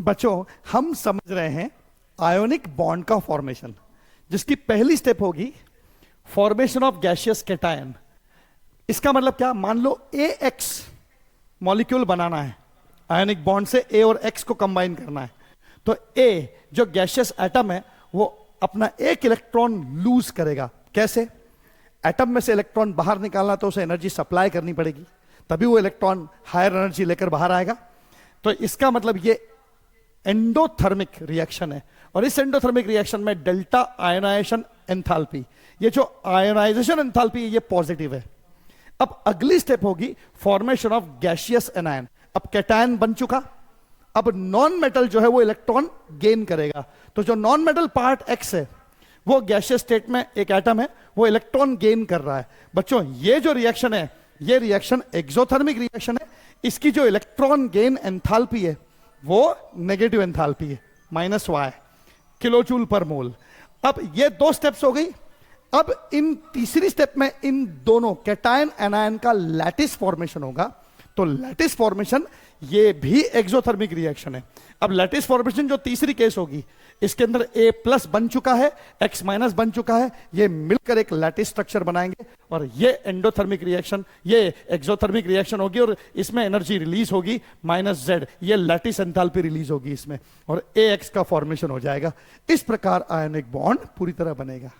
बच्चों, हम समझ रहे हैं आयोनिक बॉन्ड का फॉर्मेशन, जिसकी पहली स्टेप होगी फॉर्मेशन ऑफ गैसियस कैटायन। इसका मतलब क्या? मान लो AX मॉलिक्यूल बनाना है, आयोनिक बॉन्ड से A और X को कंबाइन करना है। तो A जो गैसियस एटम है वो अपना एक इलेक्ट्रॉन लूज करेगा। कैसे? एटम में से इलेक्ट्रॉन बाहर निकालना तो उसे एनर्जी सप्लाई करनी पड़ेगी, तभी वो इलेक्ट्रॉन हायर एनर्जी लेकर बाहर आएगा। तो इसका मतलब ये एंडोथर्मिक रिएक्शन है, और इस एंडोथर्मिक रिएक्शन में डेल्टा आयनाइजेशन एंथैल्पी, ये जो आयनाइजेशन एंथैल्पी है ये पॉजिटिव है। अब अगली स्टेप होगी फॉर्मेशन ऑफ गैसियस एनायन। अब कैटायन बन चुका, अब नॉन मेटल जो है वो इलेक्ट्रॉन गेन करेगा। तो जो नॉन मेटल पार्ट X है वो गैसियस स्टेट में एक एटम है, वो इलेक्ट्रॉन गेन कर रहा है। बच्चों, ये जो रिएक्शन है ये रिएक्शन एक्सोथर्मिक रिएक्शन है। इसकी जो इलेक्ट्रॉन गेन एंथैल्पी है वो नेगेटिव एंथैल्पी है, -y किलोजूल पर मोल। अब ये दो स्टेप्स हो गई। अब इन तीसरी स्टेप में इन दोनों कैटायन एनायन का लैटिस फॉर्मेशन होगा। तो लैटिस फॉर्मेशन ये भी एक्सोथर्मिक रिएक्शन है। अब लैटिस फॉर्मेशन जो तीसरी केस होगी, इसके अंदर A+ बन चुका है, X- बन चुका है, ये मिलकर एक लैटिस स्ट्रक्चर बनाएंगे और ये एंडोथर्मिक रिएक्शन, ये एक्सोथर्मिक रिएक्शन होगी और इसमें एनर्जी रिलीज होगी -Z, ये लैटिस एंथैल्पी रिलीज होगी इसमें, और AX का फॉर्मेशन हो जाएगा। इस प्रकार आयनिक बॉन्ड पूरी तरह बनेगा।